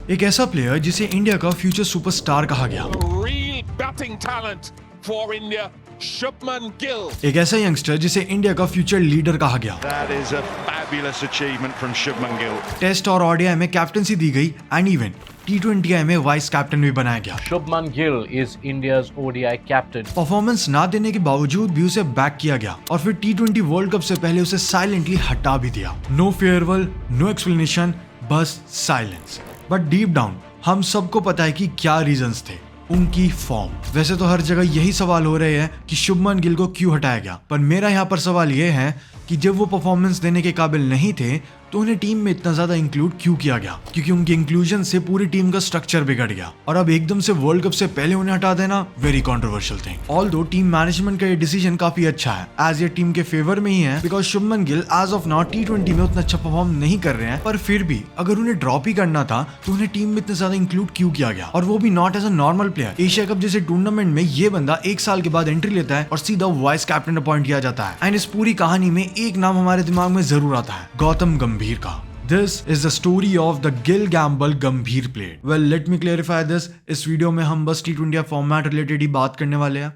एक ऐसा प्लेयर जिसे इंडिया का फ्यूचर सुपरस्टार कहा गया, Real batting talent for India, Shubman Gill. एक ऐसा यंगस्टर जिसे इंडिया का फ्यूचर लीडर कहा गया। That is a fabulous achievement from Shubman Gill. Test और ओडीआई में कैप्टनसी दी गई एंड इवन T20I में वाइस कैप्टन भी बनाया गया। Shubman Gill is India's ODI captain. Performance ना देने के बावजूद भी उसे बैक किया गया और फिर T20 वर्ल्ड कप से पहले उसे साइलेंटली हटा भी दिया। नो फेयरवेल, नो एक्सप्लेनेशन, बस साइलेंस। बट डीप डाउन हम सबको पता है कि क्या रीजंस थे। उनकी फॉर्म। वैसे तो हर जगह यही सवाल हो रहे हैं कि शुभमन गिल को क्यों हटाया गया, पर मेरा यहाँ पर सवाल ये है कि जब वो परफॉर्मेंस देने के काबिल नहीं थे तो उन्हें टीम में इतना ज्यादा इंक्लूड क्यों किया गया? क्योंकि उनके इंक्लूजन से पूरी टीम का स्ट्रक्चर बिगड़ गया और अब एकदम से वर्ल्ड कप से पहले उन्हें हटा देना very controversial thing. Although team management का ये डिसीजन काफी अच्छा है, एज ये टीम के फेवर में ही है, because Shubman Gill as of now T20 में उतना अच्छा परफॉर्म नहीं कर रहे हैं, पर फिर भी अगर उन्हें ड्रॉप ही करना था तो उन्हें टीम में इतना ज्यादा इंक्लूड क्यों किया गया, और वो भी not as a normal player. Asia cup जैसे टूर्नामेंट में ये बंदा 1 साल के बाद एंट्री लेता है और सीधा वाइस कैप्टन अपॉइंट किया जाता है। एंड इस पूरी कहानी में एक नाम हमारे दिमाग में जरूर आता है, गौतम गंभीर का। This is the story of the Gill Gamble Gambhir played. Well, let me clarify this. इस वीडियो में हम बस T20 फॉर्मेट रिलेटेड ही बात करने वाले हैं।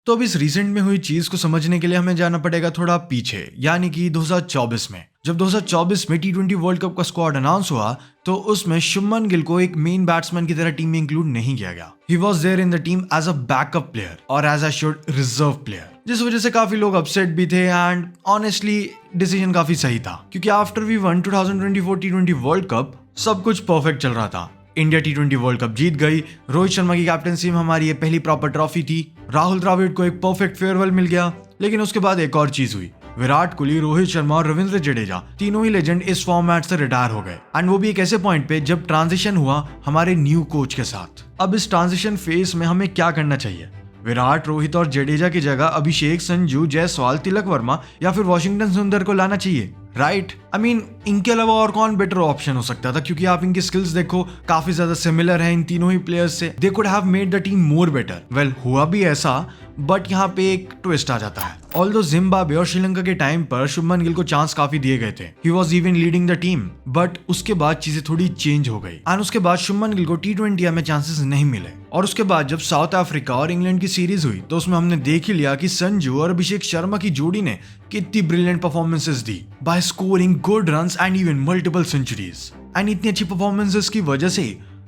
तो अब इस रिसेंट में हुई चीज को समझने के लिए हमें जाना पड़ेगा थोड़ा पीछे, यानी कि 2024 में। जब 2024 में T20 वर्ल्ड कप का स्क्वाड अनाउंस हुआ तो उसमें शुभमन गिल को एक मेन बैट्समैन की तरह टीम में इंक्लूड नहीं किया गया। He was there in the team as a backup player और as a should reserve player, जिस वजह से काफी लोग अपसेट भी थे एंड ऑनेस्टली डिसीजन काफी सही था, क्योंकि after we won 2024 T20 world cup सब कुछ परफेक्ट चल रहा था। इंडिया T20 वर्ल्ड कप जीत गई, रोहित शर्मा की कैप्टनसी में हमारी ये पहली प्रॉपर ट्रॉफी थी, राहुल द्रविड़ को एक परफेक्ट फेयरवेल मिल गया। लेकिन उसके बाद एक और चीज हुई, विराट कोहली, रोहित शर्मा और रविंद्र जडेजा तीनों ही लेजेंड इस फॉर्मेट से रिटायर हो गए, एंड वो भी एक ऐसे पॉइंट पे जब ट्रांजिशन हुआ हमारे न्यू कोच के साथ। अब इस ट्रांजिशन फेज में हमें क्या करना चाहिए? विराट, रोहित और जडेजा की जगह अभिषेक, संजू, जायसवाल, तिलक वर्मा या फिर वॉशिंगटन सुंदर को लाना चाहिए, राइट? आई मीन इनके अलावा और कौन बेटर ऑप्शन हो सकता था? क्योंकि आप इनकी स्किल्स देखो काफी ज्यादा सिमिलर है इन तीनों ही प्लेयर्स से। They could have made the team more better. Well, हुआ भी ऐसा, बट यहाँ पे एक ट्विस्ट आ जाता है। ऑल्दो जिम्बाब्वे और श्रीलंका के टाइम पर शुभमन गिल को चांस काफी दिए गए थे, he was even leading the team, but उसके बाद चीजें थोड़ी चेंज हो गई एंड उसके बाद शुभमन गिल को T20 में चांसेस नहीं मिले। और उसके बाद जब साउथ अफ्रीका और इंग्लैंड की सीरीज हुई तो उसमें हमने देख ही लिया कि संजू और अभिषेक शर्मा की जोड़ी ने कितनी ब्रिलियंट परफॉर्मेंसेस दी by scoring good runs and even multiple centuries. And इतनी अच्छी परफॉर्मेंसेस की वजह से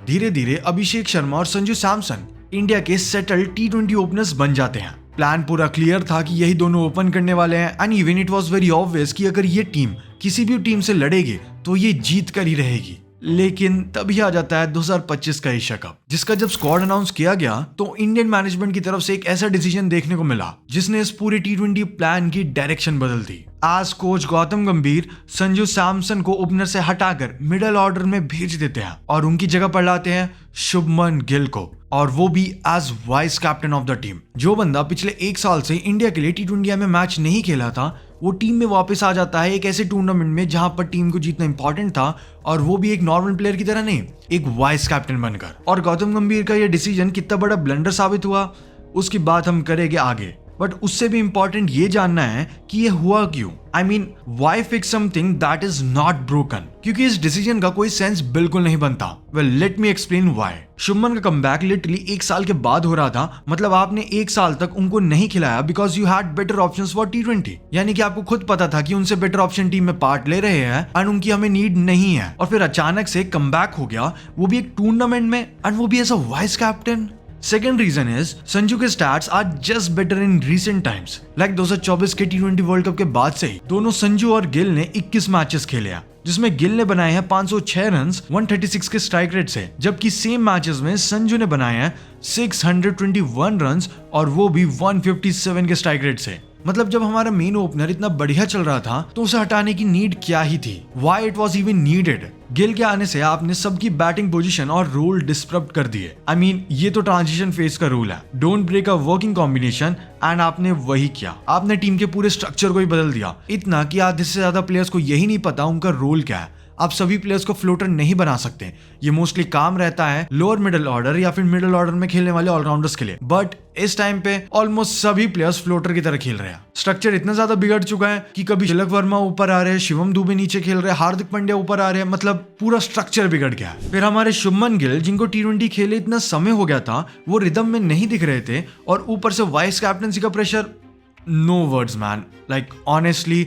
धीरे धीरे अभिषेक शर्मा और संजू सैमसन इंडिया के सेटल T20 ओपनर्स बन जाते हैं। प्लान पूरा क्लियर था कि यही दोनों ओपन करने वाले हैं, and even it was very obvious कि अगर ये टीम किसी भी टीम से लड़ेगी तो ये जीत कर ही रहेगी। लेकिन तभी आ जाता है 2025 का एशिया कप, जिसका जब स्क्वाड अनाउंस किया गया तो इंडियन मैनेजमेंट की तरफ से एक ऐसा डिसीजन देखने को मिला जिसने इस पूरे T20 प्लान की डायरेक्शन बदल दी। एज कोच गौतम गंभीर संजू सैमसन को ओपनर से हटाकर मिडिल ऑर्डर में भेज देते हैं और उनकी जगह पर लाते हैं शुभमन गिल को, और वो भी as vice captain of the team. जो बंदा पिछले 1 साल से इंडिया के लिए T20 में मैच नहीं खेला था वो टीम में वापस आ जाता है एक ऐसे टूर्नामेंट में जहां पर टीम को जीतना इंपॉर्टेंट था, और वो भी एक नॉर्मल प्लेयर की तरह नहीं, एक वाइस कैप्टन बनकर। और गौतम गंभीर का ये डिसीजन कितना बड़ा ब्लंडर साबित हुआ उसकी बात हम करेंगे आगे, बट उससे भी इंपॉर्टेंट ये जानना है कि ये हुआ क्यों। I mean why fix something that is not broken, क्योंकि इस डिसीजन का कोई सेंस बिल्कुल नहीं बनता। Well, let me explain why. Shubman का कमबैक लिटरली 1 साल के बाद हो रहा था, मतलब आपने 1 साल तक उनको नहीं खिलाया because you had better options for T20, यानी कि आपको खुद पता था कि उनसे बेटर ऑप्शन टीम में पार्ट ले रहे हैं एंड उनकी हमें नीड नहीं है, और फिर अचानक से कमबैक हो गया, वो भी एक टूर्नामेंट में, एंड वो भी as a vice captain. Second reason is Sanju के stats are just better in recent times. Like 2024 के T20 वर्ल्ड कप के बाद से ही दोनों संजू और गिल ने 21 मैचेस खेले हैं, जिसमें गिल ने बनाए हैं 506 रन्स 136 के स्ट्राइक रेट से, जबकि सेम मैचेस में संजू ने बनाए हैं 621 रन्स और वो भी 157 के स्ट्राइक रेट से। मतलब जब हमारा मेन ओपनर इतना बढ़िया चल रहा था तो उसे हटाने की नीड क्या ही थी? Why it was even needed? Gill के आने से आपने सबकी बैटिंग पोजीशन और रोल डिस्टर्ब कर दिए। आई मीन ये तो ट्रांजिशन फेज का रूल है, don't break a working combination, and आपने वही किया। आपने टीम के पूरे स्ट्रक्चर को ही बदल दिया, इतना कि आधे से ज्यादा प्लेयर्स को यही नहीं पता उनका रोल क्या है। आप सभी प्लेयर्स को फ्लोटर नहीं बना सकते। ये मोस्टली काम रहता है लोअर मिडिल ऑर्डर या फिर मिडिल ऑर्डर में खेलने वाले ऑलराउंडर्स के लिए, बट इस टाइम पे ऑलमोस्ट सभी प्लेयर्स फ्लोटर की तरह खेल रहे हैं। स्ट्रक्चर इतना ज्यादा बिगड़ चुका है कि कभी तिलक वर्मा ऊपर आ रहे हैं, शिवम दुबे नीचे खेल रहे हैं, हार्दिक पांड्या ऊपर आ रहे हैं, मतलब पूरा स्ट्रक्चर बिगड़ गया है। फिर हमारे शुभमन गिल जिनको T20 खेले इतना समय हो गया था, वो रिदम में नहीं दिख रहे थे, और ऊपर से वाइस कैप्टनसी का pressure, no words man, like honestly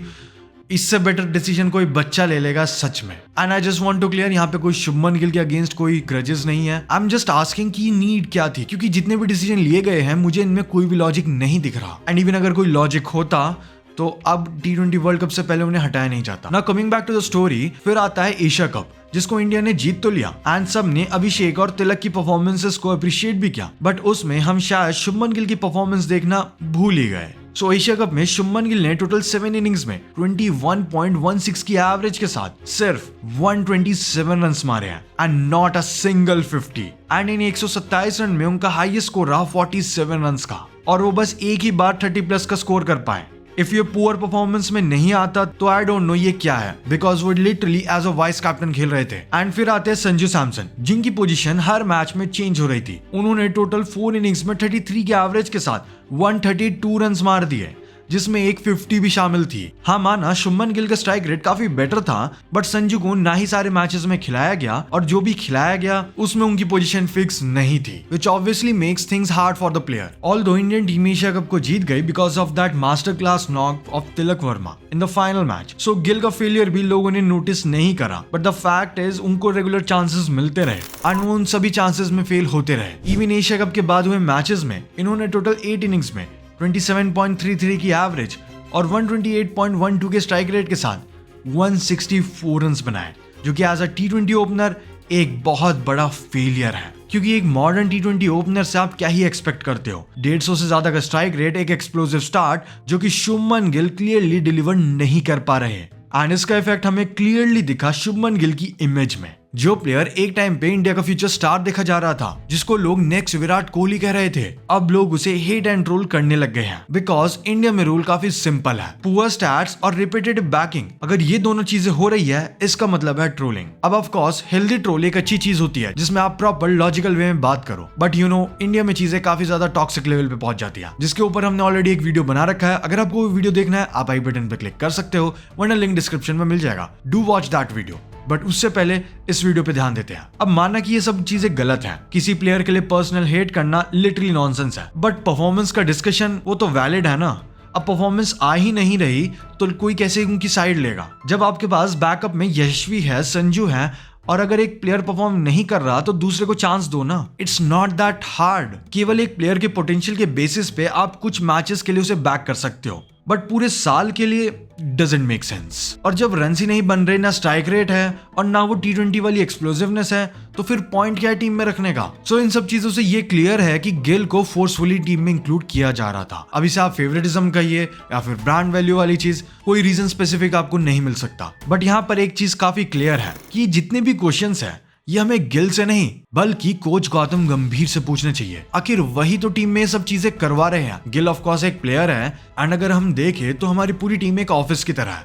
इससे बेटर डिसीजन कोई बच्चा ले लेगा सच में। And I just want to clear, यहाँ पे कोई शुभमन गिल के अगेंस्ट कोई ग्रजेस नहीं है। आई एम जस्ट आस्किंग कि नीड क्या थी, क्योंकि जितने भी डिसीजन लिए गए हैं मुझे इनमें कोई भी लॉजिक नहीं दिख रहा। एंड इवन अगर कोई लॉजिक होता तो अब T20 वर्ल्ड कप से पहले उन्हें हटाया नहीं जाता। ना coming back to the story, फिर आता है एशिया कप जिसको इंडिया ने जीत तो लिया एंड सब ने अभिषेक और तिलक की परफॉर्मेंसेस को अप्रिशिएट भी किया, बट उसमें हम शायद शुभमन गिल की परफॉर्मेंस देखना भूल ही गए। सो एशिया कप में शुभमन गिल ने टोटल 7 इनिंग्स में 21.16 की एवरेज के साथ सिर्फ 127 रन मारे हैं and not a single 50। And in 127 run में उनका हाईएस्ट स्कोर रहा 47 रन का, और वो बस एक ही बार 30+ का स्कोर कर पाए। इफ ये पुअर परफॉर्मेंस में नहीं आता तो आई डोंट नो ये क्या है, बिकॉज वो literally as a vice captain खेल रहे थे। एंड फिर आते हैं संजू सैमसन जिनकी पोजीशन हर मैच में चेंज हो रही थी। उन्होंने टोटल 4 इनिंग्स में 33 के एवरेज के साथ 132 रन मार दिए, जिसमें एक 50 भी शामिल थी। हाँ माना शुभमन गिल का स्ट्राइक रेट काफी बेटर था, बट संजू को ना ही सारे मैचेस में खिलाया गया, और जो भी खिलाया गया उसमें उनकी पोजीशन फिक्स नहीं थी, which obviously makes things hard for the player. Although Indian team Asia cup को जीत गई because of that master class knock of Tilak Varma in the final match. So Gill का फेलियर भी लोगों ने नोटिस नहीं करा, बट द फैक्ट इज उनको रेगुलर चांसेस मिलते रहे एंड वो उन सभी चांसेस में फेल होते रहे। इवन एशिया कप के बाद हुए मैचेस में इन्होंने टोटल 8 इनिंग्स में 27.33 की एवरेज और 128.12 के स्ट्राइक रेट के साथ 164 रन बनाए, जो कि एज अ T20 ओपनर एक बहुत बड़ा फेलियर है। क्योंकि एक मॉडर्न T20 ओपनर से आप क्या ही एक्सपेक्ट करते हो? 150 से ज्यादा का स्ट्राइक रेट, एक एक्सप्लोसिव स्टार्ट जो कि शुभमन गिल क्लियरली डिलीवर नहीं कर पा रहे हैं। एंड इसका इफेक्ट हमें क्लियरली दिखा शुभमन गिल की इमेज में। जो प्लेयर एक टाइम पे इंडिया का फ्यूचर स्टार देखा जा रहा था, जिसको लोग नेक्स्ट विराट कोहली कह रहे थे, अब लोग उसे हेट एंड ट्रोल करने लग गए हैं। बिकॉज इंडिया में रूल काफी सिंपल है, पुअर स्टैट्स और रिपीटेटिव बैकिंग। अगर ये दोनों चीजें हो रही है, इसका मतलब है ट्रोलिंग। अब ऑफ कोर्स हेल्दी ट्रोल एक अच्छी चीज होती है जिसमें आप प्रॉपर लॉजिकल वे में बात करो, बट यू नो इंडिया में चीजें काफी ज्यादा टॉक्सिक लेवल पे पहुंच जाती है, जिसके ऊपर हमने ऑलरेडी एक वीडियो बना रखा है। अगर आपको वो वीडियो देखना है, आप आई बटन पे क्लिक कर सकते हो, वरना लिंक डिस्क्रिप्शन में मिल जाएगा। Do watch that video. But उससे पहले इस वीडियो पे ध्यान देते हैं। अब माना कि ये सब चीजें गलत हैं, किसी प्लेयर के लिए पर्सनल हेट करना लिटरली नॉनसेंस है, बट परफॉर्मेंस का डिस्कशन वो तो वैलिड है ना। अब परफॉर्मेंस आ ही नहीं रही तो कोई कैसे उनकी साइड लेगा? जब आपके पास बैकअप में यशस्वी है, संजू है, और अगर एक प्लेयर परफॉर्म नहीं कर रहा तो दूसरे को चांस दो ना। It's not that hard. केवल एक प्लेयर के पोटेंशियल के बेसिस पे आप कुछ मैचेस के लिए उसे बैक कर सकते हो, बट पूरे साल के लिए डजंट मेक सेंस। और जब रन ही नहीं बन रहे, ना स्ट्राइक रेट है और ना वो T20 वाली एक्सप्लोसिवनेस है, तो फिर पॉइंट क्या है टीम में रखने का? सो इन सब चीजों से ये क्लियर है कि गिल को फोर्सफुली टीम में इंक्लूड किया जा रहा था। अब इसे आप फेवरेटिज्म कहिए या फिर ब्रांड वैल्यू वाली चीज, कोई रीजन स्पेसिफिक आपको नहीं मिल सकता। बट यहाँ पर एक चीज काफी क्लियर है कि जितने भी क्वेश्चंस है ये हमें गिल से नहीं बल्कि कोच गौतम गंभीर से पूछने चाहिए। आखिर वही तो टीम में सब चीजें करवा रहे हैं। गिल ऑफ कोर्स एक प्लेयर है, एंड अगर हम देखें तो हमारी पूरी टीम एक ऑफिस की तरह है,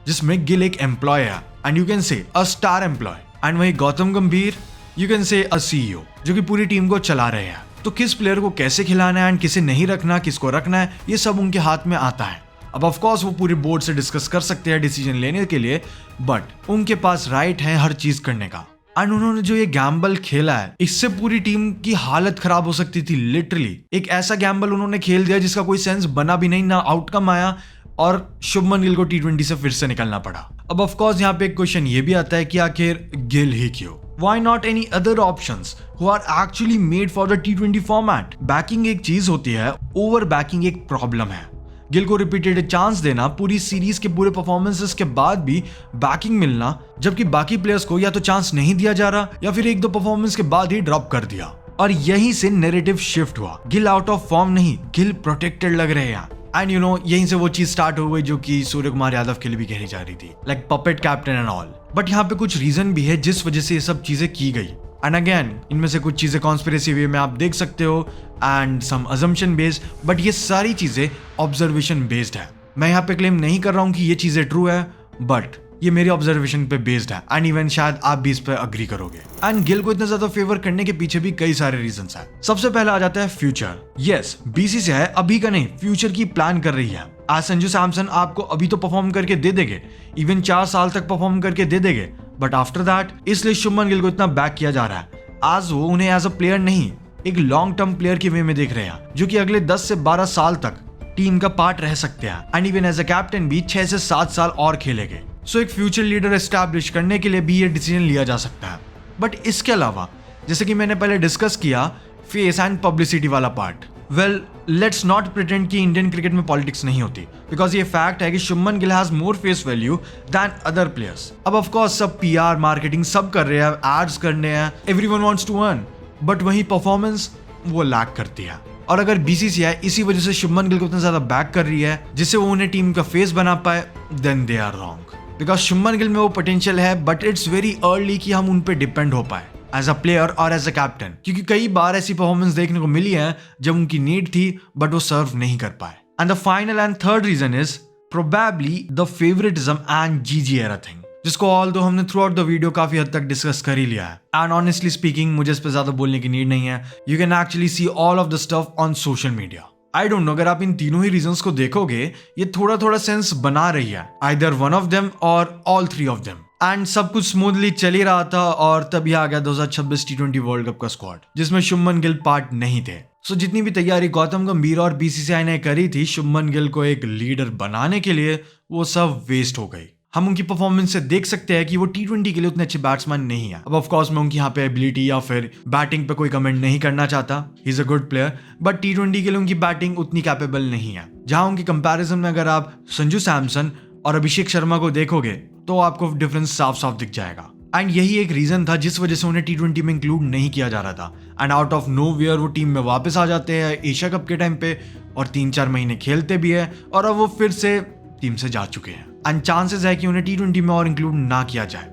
जिसमें गिल एक एम्प्लॉय है, and you can say a star employ, and वही गौतम गंभीर you can say a CEO, जो कि पूरी टीम को चला रहे हैं। तो किस प्लेयर को कैसे खिलाना है एंड किसे नहीं रखना, किसको रखना है, ये सब उनके हाथ में आता है। अब ऑफ कोर्स वो पूरे बोर्ड से डिस्कस कर सकते हैं डिसीजन लेने के लिए, बट उनके पास राइट है हर चीज करने का। एंड उन्होंने जो ये गैम्बल खेला है, इससे पूरी टीम की हालत खराब हो सकती थी। लिटरली एक ऐसा गैम्बल उन्होंने खेल दिया जिसका कोई सेंस बना भी नहीं, ना आउटकम आया, और शुभमन गिल को T20 से फिर से निकलना पड़ा। अब ऑफ कोर्स यहाँ पे एक क्वेश्चन ये भी आता है कि आखिर गिल ही क्यों? Why not any other options who are actually made for the T20 format? Banking एक चीज होती है, ओवर बैकिंग एक प्रॉब्लम है। गिल को रिपीटेड चांस देना, पूरी सीरीज के पूरे परफॉर्मेंसेस के बाद भी बैकिंग मिलना, जबकि बाकी प्लेयर्स को या तो चांस नहीं दिया जा रहा या फिर 1-2 परफॉर्मेंस के बाद ही ड्रॉप कर दिया। और यहीं से नैरेटिव शिफ्ट हुआ। गिल आउट ऑफ फॉर्म नहीं, गिल प्रोटेक्टेड लग रहे हैं। एंड यू नो यहीं से वो चीज स्टार्ट हो गई जो कि सूर्य कुमार यादव के लिए भी कही जा रही थी, like puppet captain and all. But यहाँ पे कुछ रीजन भी है जिस वजह से ये सब चीजें की गई। एंड अगेन इनमें से कुछ चीजें कॉन्स्पिरेसी वे में आप देख सकते हो and some assumption based, but ये सारी चीजें ऑब्जर्वेशन बेस्ड है। मैं यहाँ पे क्लेम नहीं कर रहा हूँ कि ये चीजें ट्रू है, बट ये मेरी ऑब्जर्वेशन पे बेस्ड है एंड इवन शायद आप भी इस पे अग्री करोगे। एंड गिल को इतना ज्यादा फेवर करने के पीछे भी कई सारे रीजंस हैं। सबसे पहले आ जाता है फ्यूचर। यस, बीसीसीआई अभी का नहीं, फ्यूचर की प्लान कर रही है। आज संजू सैमसन आपको अभी तो परफॉर्म करके दे देंगे, इवन 4 साल तक परफॉर्म करके दे देंगे, बट आफ्टर दैट इसलिए शुभमन गिल को इतना बैक किया जा रहा है। आज वो उन्हें एज अ प्लेयर नहीं, एक लॉन्ग टर्म प्लेयर के वे में देख रहे हैं, जो कि अगले 10 से 12 साल तक टीम का पार्ट रह सकते हैं and even as a captain भी 6 से 7 साल और खेलेंगे। सो एक फ्यूचर लीडर एस्टैब्लिश करने के लिए भी ये डिसीजन लिया जा सकता है। बट इसके अलावा जैसे कि मैंने पहले डिस्कस किया, फेस एंड पब्लिसिटी वाला part, well let's not pretend कि इंडियन क्रिकेट में पॉलिटिक्स नहीं होती, बिकॉज ये फैक्ट है कि Shubman Gill has more face value than other players. अब ऑफ कोर्स सब पीआर मार्केटिंग सब कर रहे हैं, एड्स करने हैं, everyone wants to earn, but वही परफॉर्मेंस वो लैक करती है। और अगर बीसीसीआई इसी वजह से शुभमन गिल को इतना ज्यादा बैक कर रही है जिससे वो उन्हें टीम का फेस बना पाए, then they are wrong, because Shubman Gill में वो पोटेंशियल है, बट इट्स वेरी अर्ली कि हम उन पे डिपेंड हो पाए एज अ प्लेयर और एज अ कैप्टन, क्योंकि कई बार ऐसी परफॉर्मेंस देखने को मिली है जब उनकी नीड थी बट वो सर्व नहीं कर पाए। And the final and third reason is probably the favouritism and GG era thing, जिसको ऑल दो हमने थ्रू आउट द वीडियो काफी हद तक डिस्कस कर ही लिया है। एंड ऑनेस्टली स्पीकिंग मुझे इस पे ज्यादा बोलने की नीड नहीं है, you can actually see all of the stuff on social media. I don't know, अगर आप इन तीनों ही रीजंस को देखोगे ये थोड़ा थोड़ा सेंस बना रही है, आइदर वन ऑफ देम और ऑल 3 ऑफ देम। एंड सब कुछ स्मूथली चल ही रहा था और तभी आ गया 2026 T20 वर्ल्ड कप का स्क्वाड, जिसमें शुभमन गिल पार्ट नहीं थे। सो जितनी भी तैयारी गौतम गंभीर और बीसीसीआई ने करी थी शुभमन गिल को एक लीडर बनाने के लिए, वो सब वेस्ट हो गई। हम उनकी परफॉर्मेंस से देख सकते हैं कि वो T20 के लिए उतने अच्छे बैट्समैन नहीं है। अब ऑफ कोर्स मैं उनकी यहाँ पे एबिलिटी या फिर बैटिंग पे कोई कमेंट नहीं करना चाहता, he is a good player, but T20 के लिए उनकी बैटिंग उतनी कैपेबल नहीं है। जहां उनकी कंपैरिजन में अगर आप संजू सैमसन और अभिषेक शर्मा को देखोगे तो आपको डिफरेंस साफ साफ दिख जाएगा। एंड यही एक रीजन था जिस वजह से उन्हें T20 में इंक्लूड नहीं किया जा रहा था। एंड आउट ऑफ नोवेयर वो टीम में वापस आ जाते हैं एशिया कप के टाइम पे और 3-4 महीने खेलते भी है और अब वो फिर से टीम से जा चुके हैं। एंड चांसेस है कि उन्हें T20 में और इंक्लूड ना किया जाए,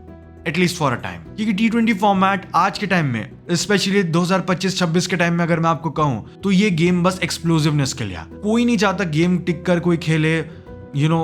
एटलीस्ट फॉर अ टाइम, क्योंकि T20 फॉर्मेट आज के टाइम में, स्पेशली 2025-26 के टाइम में अगर मैं आपको कहूं तो ये गेम बस एक्सप्लोसिवनेस के लिए, कोई नहीं चाहता गेम टिक कर कोई खेले,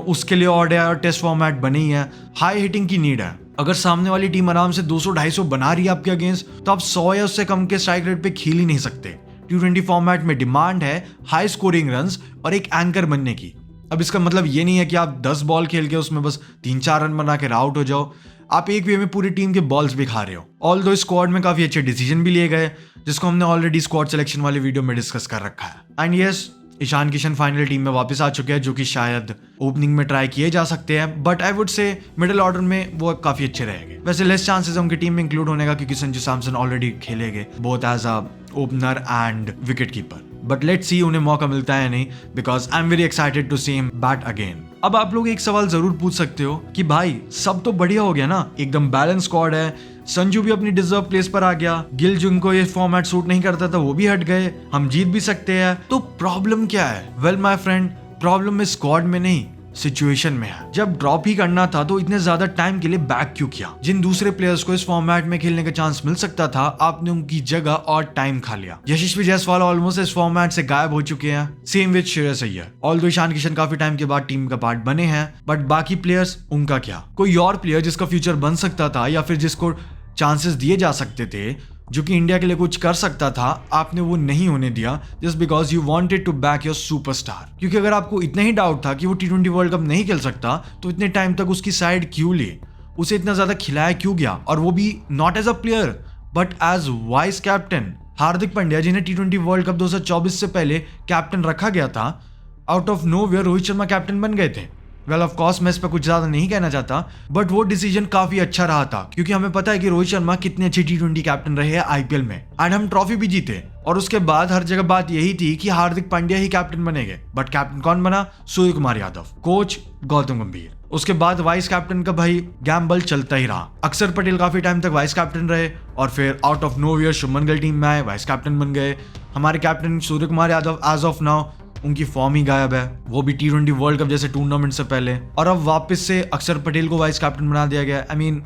उसके लिए ओडीआई और टेस्ट फॉर्मेट बने ही है। हाई हिटिंग की नीड है। अगर सामने वाली टीम आराम से 200-250 बना रही है आपके अगेंस्ट, तो आप 100 या उससे कम के स्ट्राइक रेट पे खेल ही नहीं सकते। T20 फॉर्मेट में डिमांड है हाई स्कोरिंग रन्स और एक एंकर बनने की। अब इसका मतलब ये नहीं है कि आप 10 बॉल खेल के उसमें बस 3-4 रन बना के आउट हो जाओ, आप एक वे में पूरी टीम के बॉल्स भी खा रहे हो। ऑल दो स्क्वाड में काफी अच्छे डिसीजन भी लिए गए, जिसको हमने ऑलरेडी स्क्वाड सिलेक्शन वाले वीडियो में डिस्कस कर रखा है। And yes, Ishan Kishan final team में वापस आ चुके हैं, जो कि शायद ओपनिंग में ट्राई किए जा सकते हैं, but I would say middle order में वो काफी अच्छे रहेंगे। वैसे लेस चांसेस है उनकी टीम में इंक्लूड होने का, क्योंकि संजू सैमसन ऑलरेडी खेलेंगे both as a opener and wicket keeper. But let's see उन्हें मौका मिलता है नहीं, because I am very excited to see him bat again. अब आप लोग एक सवाल जरूर पूछ सकते हो कि भाई सब तो बढ़िया हो गया ना, एकदम बैलेंस स्क्वाड है, संजू भी अपनी डिजर्व प्लेस पर आ गया, गिल जिनको ये फॉर्मेट सूट नहीं करता था वो भी हट गए, हम जीत भी सकते हैं, तो प्रॉब्लम क्या है? वेल माय फ्रेंड, प्रॉब्लम में स्क्वाड में नहीं, सिचुएशन में है। जब ड्रॉप ही करना था तो इतने ज्यादा टाइम के लिए बैक क्यों किया? जिन दूसरे प्लेयर्स को इस फॉर्मेट में खेलने का चांस मिल सकता था, आपने उनकी जगह और टाइम खा लिया। यशस्वी जायसवाल ऑलमोस्ट इस फॉर्मेट से गायब हो चुके हैं, same with Shreyas Iyer. Although Ishan Kishan काफी टाइम के बाद टीम का पार्ट बने हैं, बट बाकी प्लेयर्स, उनका क्या? कोई और प्लेयर जिसका फ्यूचर बन सकता था या फिर जिसको चांसेस दिए जा सकते थे, जो कि इंडिया के लिए कुछ कर सकता था, आपने वो नहीं होने दिया, just because you wanted to back your superstar. क्योंकि अगर आपको इतना ही डाउट था कि वो T20 वर्ल्ड कप नहीं खेल सकता, तो इतने टाइम तक उसकी साइड क्यों लिए, उसे इतना ज्यादा खिलाया क्यों गया, और वो भी not as a player but as vice captain. Hardik Pandya, जिन्हें T20 वर्ल्ड कप 2024 से पहले कैप्टन रखा गया था, out of nowhere Rohit Sharma captain बन गए थे। वेल ऑफ कोर्स मैं इस पर कुछ ज्यादा नहीं कहना चाहता, बट वो डिसीजन काफी अच्छा रहा था, क्योंकि हमें पता है कि रोहित शर्मा कितने अच्छे T20 कैप्टन रहे हैं आईपीएल में, एंड हम ट्रॉफी भी जीते। और उसके बाद हर जगह बात यही थी कि हार्दिक पांड्या ही कैप्टन बनेंगे, बट कैप्टन कौन बना? सूर्य कुमार यादव, कोच गौतम गंभीर। उसके बाद वाइस कैप्टन का भाई गैम्बल चलता ही रहा। अक्षर पटेल काफी टाइम तक वाइस कैप्टन रहे, और फिर out of nowhere Shubman Gill team में आए, वाइस कैप्टन बन गए। हमारे captain Surya Kumar Yadav as of now उनकी फॉर्म ही गायब है, वो भी T20 वर्ल्ड कप जैसे टूर्नामेंट से पहले, और अब वापस से अक्षर पटेल को वाइस कैप्टन बना दिया गया। आई मीन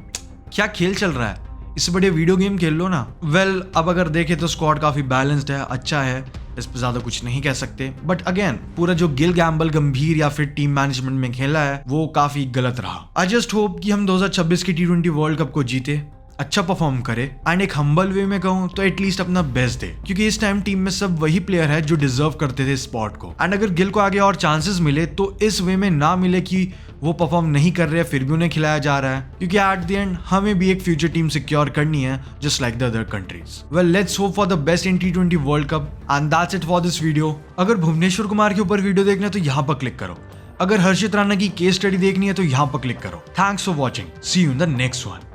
क्या खेल चल रहा है? इससे बढ़िया वीडियो गेम खेल लो ना। वेल अब अगर देखें तो स्क्वाड काफी बैलेंस्ड है, अच्छा है, इस पे ज्यादा कुछ नहीं कह सकते। बट अगेन पूरा जो गिल गैम्बल गंभीर या फिर टीम मैनेजमेंट में खेला है वो काफी गलत रहा। आई जस्ट होप कि हम 2026 की T20 वर्ल्ड कप को जीते, अच्छा परफॉर्म करे एंड एक हम्बल वे में कहूं तो एटलीस्ट अपना बेस्ट दे, क्योंकि इस टाइम टीम में सब वही प्लेयर है जो डिजर्व करते थे स्पॉट को। एंड अगर गिल को आगे और चांसेस मिले तो इस वे में ना मिले कि वो परफॉर्म नहीं कर रहे फिर भी उन्हें खिलाया जा रहा है, क्योंकि एट द एंड हमें भी एक फ्यूचर टीम सिक्योर करनी है just like the other countries. Well let's hope for the best in T20 world cup and that's it for this video. अगर भुवनेश्वर कुमार के ऊपर वीडियो देखना है तो यहाँ पर क्लिक करो, अगर हर्षित राणा की केस स्टडी देखनी है तो यहाँ पर क्लिक करो। Thanks for watching, see you in the next one.